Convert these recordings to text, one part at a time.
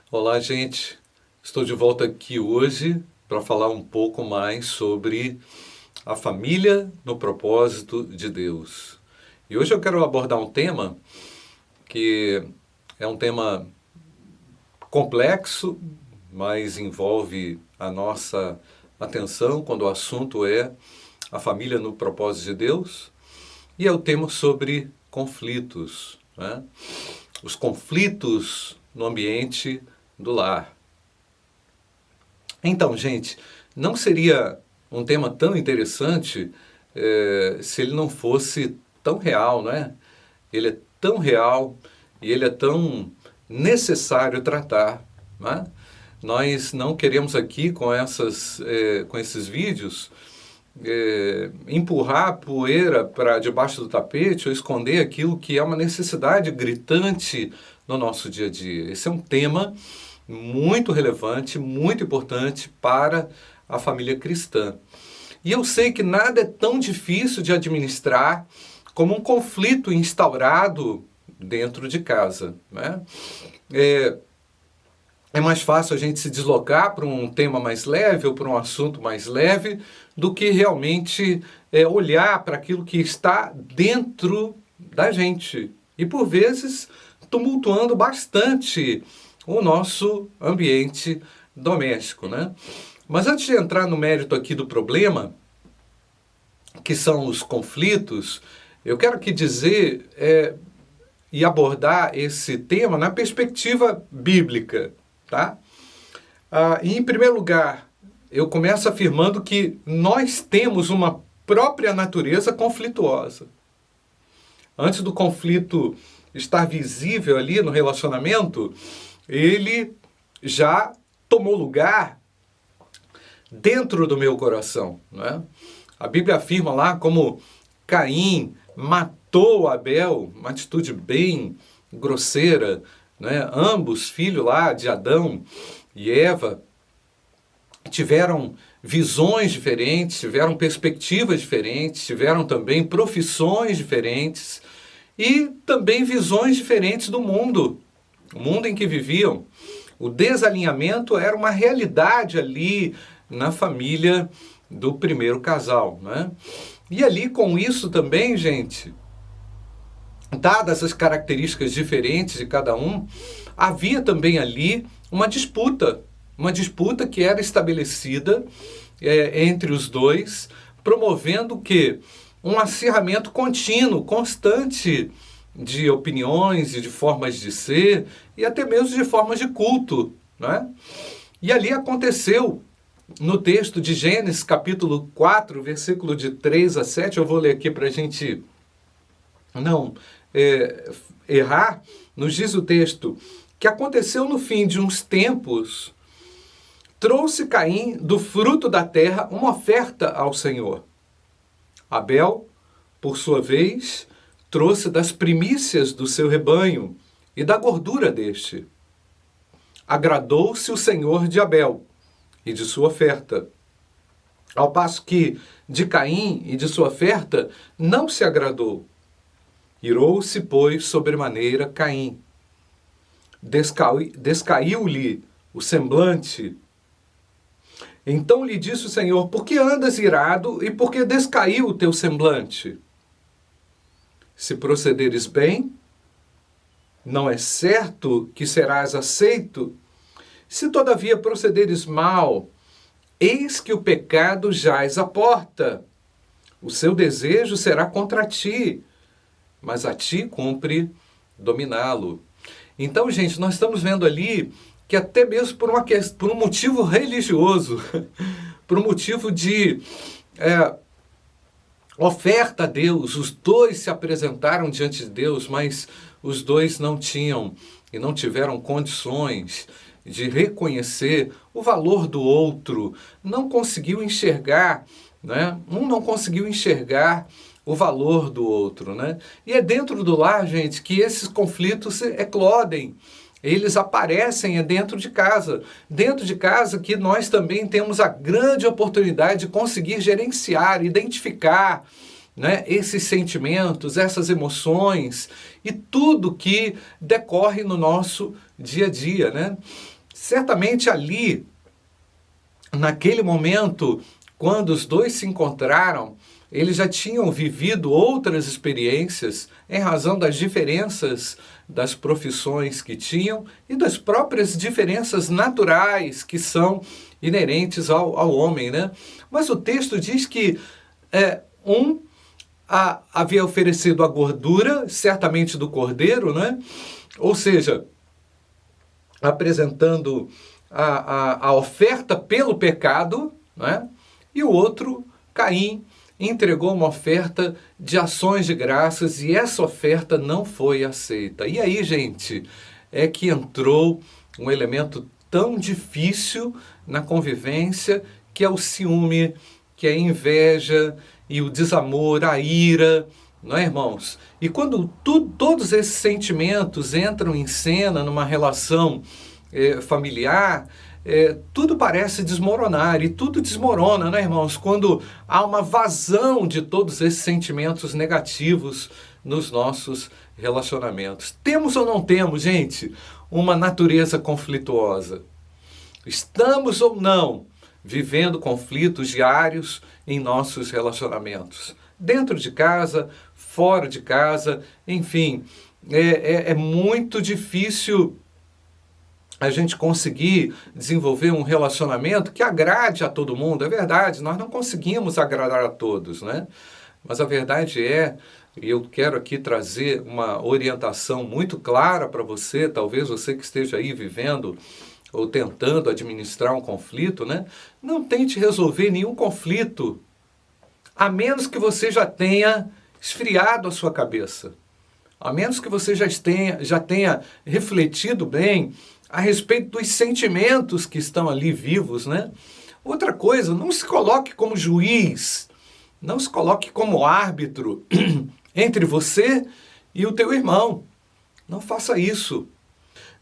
Olá, gente. Estou de volta aqui hoje para falar um pouco mais sobre a família no propósito de Deus. E hoje eu quero abordar um tema que é um tema complexo, mas envolve a nossa atenção quando o assunto é a família no propósito de Deus. E é o tema sobre conflitos, né? Os conflitos no ambiente do lar. Então, gente, não seria um tema tão interessante se ele não fosse tão real, não é? Ele é tão real e ele é tão necessário tratar, não é? Nós não queremos aqui com esses vídeos empurrar a poeira para debaixo do tapete ou esconder aquilo que é uma necessidade gritante no nosso dia a dia. Esse é um tema muito relevante, muito importante para a família cristã. E eu sei que nada é tão difícil de administrar como um conflito instaurado dentro de casa, né? É mais fácil a gente se deslocar para um tema mais leve ou para um assunto mais leve do que realmente olhar para aquilo que está dentro da gente. E por vezes tumultuando bastante o nosso ambiente doméstico, né? Mas antes de entrar no mérito aqui do problema, que são os conflitos, eu quero aqui dizer e abordar esse tema na perspectiva bíblica, tá? E em primeiro lugar, eu começo afirmando que nós temos uma própria natureza conflituosa. Antes do conflito estar visível ali no relacionamento, ele já tomou lugar dentro do meu coração, né? A Bíblia afirma lá como Caim matou Abel, uma atitude bem grosseira, né? Ambos, filhos lá de Adão e Eva, tiveram visões diferentes, tiveram perspectivas diferentes, tiveram também profissões diferentes e também visões diferentes do mundo, o mundo em que viviam. O desalinhamento era uma realidade ali na família do primeiro casal, né? E ali com isso também, gente, dadas as características diferentes de cada um, havia também ali uma disputa que era estabelecida entre os dois, promovendo o quê? Um acirramento contínuo, constante de opiniões e de formas de ser e até mesmo de formas de culto, né? E ali aconteceu no texto de Gênesis, capítulo 4, versículo de 3 a 7, eu vou ler aqui para a gente não errar, nos diz o texto, que aconteceu no fim de uns tempos, trouxe Caim do fruto da terra uma oferta ao Senhor. Abel, por sua vez, trouxe das primícias do seu rebanho e da gordura deste. Agradou-se o Senhor de Abel e de sua oferta, ao passo que de Caim e de sua oferta não se agradou. Irou-se, pois, sobremaneira Caim. Descaiu-lhe o semblante. Então lhe disse o Senhor: por que andas irado e por que descaiu o teu semblante? Se procederes bem, não é certo que serás aceito? Se todavia procederes mal, eis que o pecado jaz à porta. O seu desejo será contra ti, mas a ti cumpre dominá-lo. Então, gente, nós estamos vendo ali que até mesmo por um motivo religioso, por um motivo de oferta a Deus, os dois se apresentaram diante de Deus, mas os dois não tinham e não tiveram condições de reconhecer o valor do outro, não conseguiu enxergar, né? Um não conseguiu enxergar o valor do outro, né? E é dentro do lar, gente, que esses conflitos eclodem. Eles aparecem dentro de casa. Dentro de casa que nós também temos a grande oportunidade de conseguir gerenciar, identificar, né, esses sentimentos, essas emoções e tudo que decorre no nosso dia a dia, né? Certamente ali, naquele momento, quando os dois se encontraram, eles já tinham vivido outras experiências em razão das diferenças das profissões que tinham e das próprias diferenças naturais que são inerentes ao homem, né? Mas o texto diz que havia oferecido a gordura, certamente do cordeiro, né? Ou seja, apresentando a oferta pelo pecado, né? E o outro, Caim, entregou uma oferta de ações de graças e essa oferta não foi aceita. E aí, gente, é que entrou um elemento tão difícil na convivência, que é o ciúme, que é a inveja e o desamor, a ira, não é, irmãos? E quando todos esses sentimentos entram em cena numa relação familiar, tudo parece desmoronar, e tudo desmorona, né, irmãos? Quando há uma vazão de todos esses sentimentos negativos nos nossos relacionamentos. Temos ou não temos, gente, uma natureza conflituosa? Estamos ou não vivendo conflitos diários em nossos relacionamentos? Dentro de casa, fora de casa, enfim, é muito difícil a gente conseguir desenvolver um relacionamento que agrade a todo mundo. É verdade, nós não conseguimos agradar a todos, né? Mas a verdade e eu quero aqui trazer uma orientação muito clara para você, talvez você que esteja aí vivendo ou tentando administrar um conflito, né? Não tente resolver nenhum conflito, a menos que você já tenha esfriado a sua cabeça, a menos que você já tenha refletido bem a respeito dos sentimentos que estão ali vivos, né? Outra coisa, não se coloque como juiz, não se coloque como árbitro entre você e o teu irmão. Não faça isso.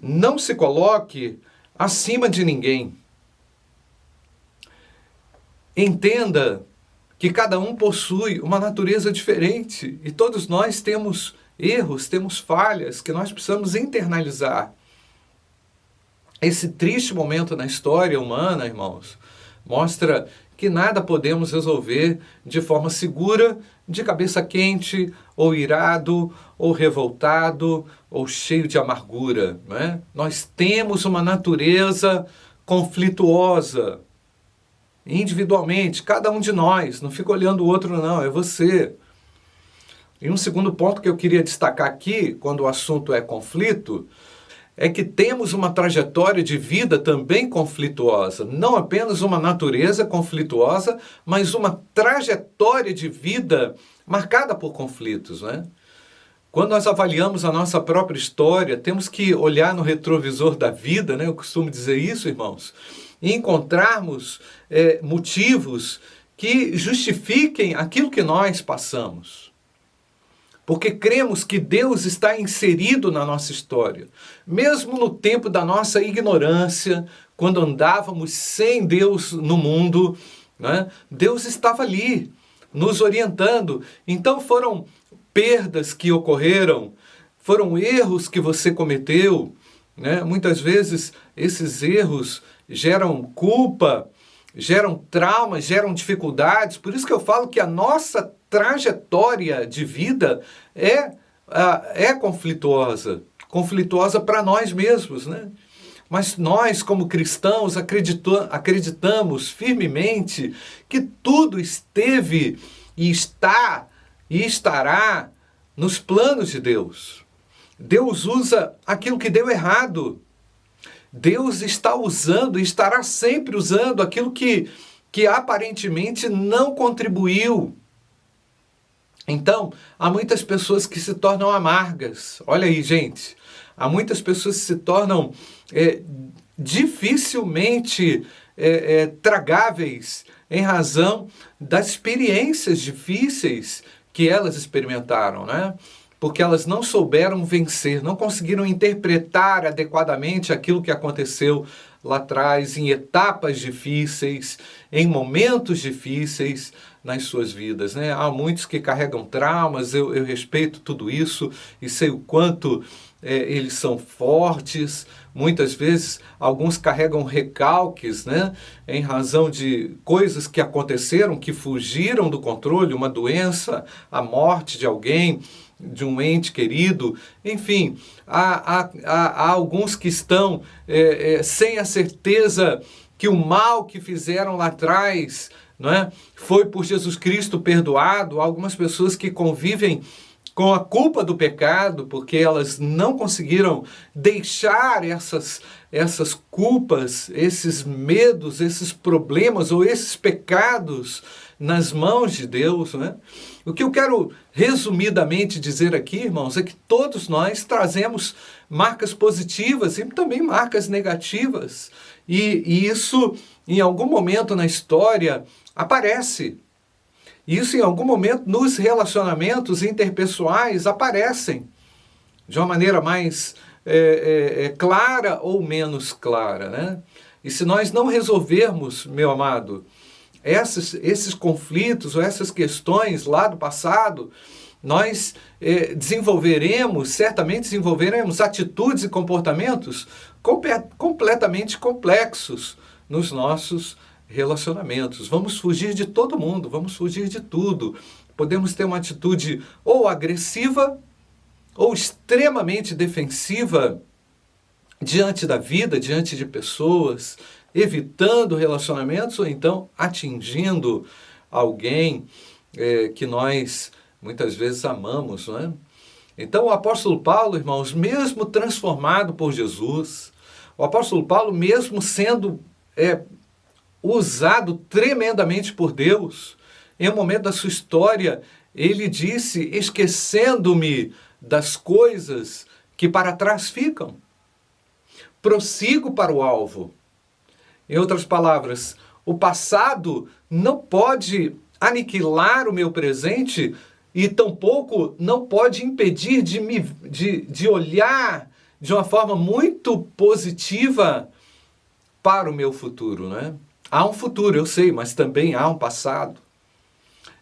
Não se coloque acima de ninguém. Entenda que cada um possui uma natureza diferente e todos nós temos erros, temos falhas que nós precisamos internalizar. Esse triste momento na história humana, irmãos, mostra que nada podemos resolver de forma segura, de cabeça quente, ou irado, ou revoltado, ou cheio de amargura, não é? Nós temos uma natureza conflituosa, individualmente, cada um de nós, não fica olhando o outro não, é você. E um segundo ponto que eu queria destacar aqui, quando o assunto é conflito, é que temos uma trajetória de vida também conflituosa, não apenas uma natureza conflituosa, mas uma trajetória de vida marcada por conflitos, né? Quando nós avaliamos a nossa própria história, temos que olhar no retrovisor da vida, né? Eu costumo dizer isso, irmãos, e encontrarmos motivos que justifiquem aquilo que nós passamos. Porque cremos que Deus está inserido na nossa história. Mesmo no tempo da nossa ignorância, quando andávamos sem Deus no mundo, né, Deus estava ali, nos orientando. Então foram perdas que ocorreram, foram erros que você cometeu, né? Muitas vezes esses erros geram culpa, geram traumas, geram dificuldades. Por isso que eu falo que a nossa trajetória de vida é conflituosa para nós mesmos, né? Mas nós, como cristãos, acreditamos firmemente que tudo esteve e está e estará nos planos de Deus. Deus usa aquilo que deu errado. Deus está usando e estará sempre usando aquilo que aparentemente não contribuiu. Então, há muitas pessoas que se tornam amargas. Olha aí, gente. Há muitas pessoas que se tornam dificilmente tragáveis em razão das experiências difíceis que elas experimentaram, né? Porque elas não souberam vencer, não conseguiram interpretar adequadamente aquilo que aconteceu lá atrás, em etapas difíceis, em momentos difíceis nas suas vidas, né? Há muitos que carregam traumas, eu respeito tudo isso e sei o quanto eles são fortes, muitas vezes alguns carregam recalques, né, em razão de coisas que aconteceram, que fugiram do controle, uma doença, a morte de alguém, de um ente querido, enfim, há alguns que estão sem a certeza que o mal que fizeram lá atrás, não é, foi por Jesus Cristo perdoado. Há algumas pessoas que convivem com a culpa do pecado, porque elas não conseguiram deixar essas culpas, esses medos, esses problemas ou esses pecados nas mãos de Deus, né? O que eu quero resumidamente dizer aqui, irmãos, é que todos nós trazemos marcas positivas e também marcas negativas. E isso, em algum momento na história, aparece. Isso, em algum momento, nos relacionamentos interpessoais aparecem de uma maneira mais clara ou menos clara, né? E se nós não resolvermos, meu amado, esses conflitos ou essas questões lá do passado, nós certamente desenvolveremos atitudes e comportamentos completamente complexos nos nossos relacionamentos. Vamos fugir de todo mundo, vamos fugir de tudo. Podemos ter uma atitude ou agressiva ou extremamente defensiva diante da vida, diante de pessoas, evitando relacionamentos ou então atingindo alguém que nós muitas vezes amamos, não é? Então o apóstolo Paulo, irmãos, mesmo transformado por Jesus, o apóstolo Paulo, mesmo sendo usado tremendamente por Deus, em um momento da sua história, ele disse: esquecendo-me das coisas que para trás ficam, prossigo para o alvo. Em outras palavras, o passado não pode aniquilar o meu presente e tampouco não pode impedir de olhar de uma forma muito positiva para o meu futuro, né? Há um futuro, eu sei, mas também há um passado.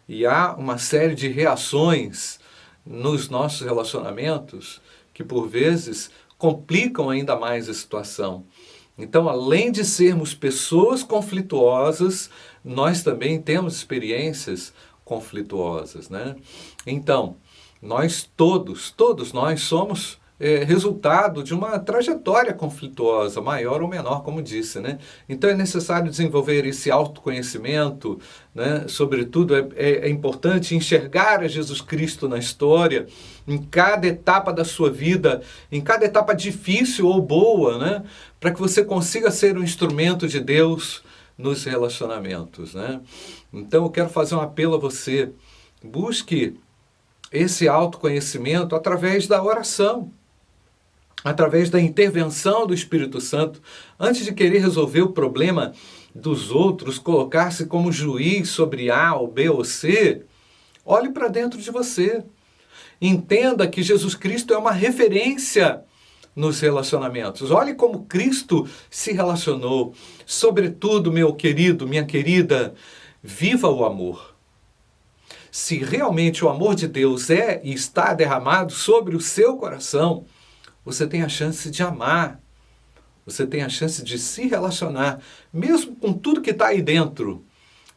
E há uma série de reações nos nossos relacionamentos que, por vezes, complicam ainda mais a situação. Então, além de sermos pessoas conflituosas, nós também temos experiências conflituosas, né? Então, todos nós somos resultado de uma trajetória conflituosa, maior ou menor, como disse, né? Então é necessário desenvolver esse autoconhecimento, né? Sobretudo é importante enxergar a Jesus Cristo na história, em cada etapa da sua vida, em cada etapa difícil ou boa, né? Para que você consiga ser um instrumento de Deus nos relacionamentos, né? Então eu quero fazer um apelo a você: busque esse autoconhecimento através da oração, através da intervenção do Espírito Santo. Antes de querer resolver o problema dos outros, colocar-se como juiz sobre A ou B ou C, olhe para dentro de você. Entenda que Jesus Cristo é uma referência nos relacionamentos. Olhe como Cristo se relacionou. Sobretudo, meu querido, minha querida, viva o amor. Se realmente o amor de Deus é e está derramado sobre o seu coração, você tem a chance de amar, você tem a chance de se relacionar, mesmo com tudo que está aí dentro,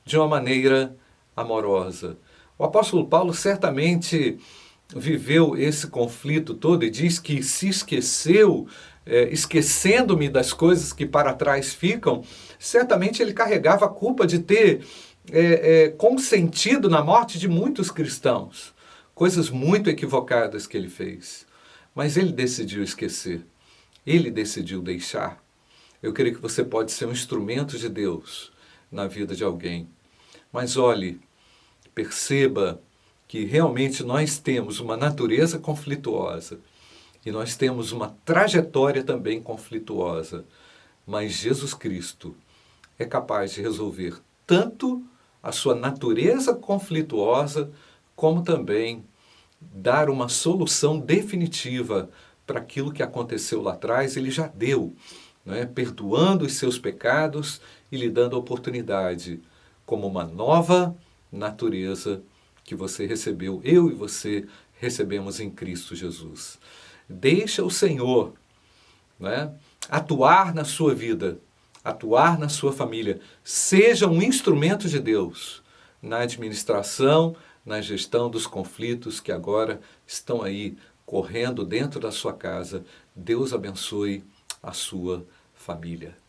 de uma maneira amorosa. O apóstolo Paulo certamente viveu esse conflito todo e diz que se esqueceu, esquecendo-me das coisas que para trás ficam, certamente ele carregava a culpa de ter consentido na morte de muitos cristãos, coisas muito equivocadas que ele fez. Mas ele decidiu esquecer, ele decidiu deixar. Eu creio que você pode ser um instrumento de Deus na vida de alguém. Mas olhe, perceba que realmente nós temos uma natureza conflituosa e nós temos uma trajetória também conflituosa. Mas Jesus Cristo é capaz de resolver tanto a sua natureza conflituosa, como também dar uma solução definitiva para aquilo que aconteceu lá atrás. Ele já deu, não é? Perdoando os seus pecados e lhe dando a oportunidade como uma nova natureza que você recebeu, eu e você recebemos em Cristo Jesus. Deixa o Senhor, né, atuar na sua vida, atuar na sua família. Seja um instrumento de Deus na administração, na gestão dos conflitos que agora estão aí correndo dentro da sua casa. Deus abençoe a sua família.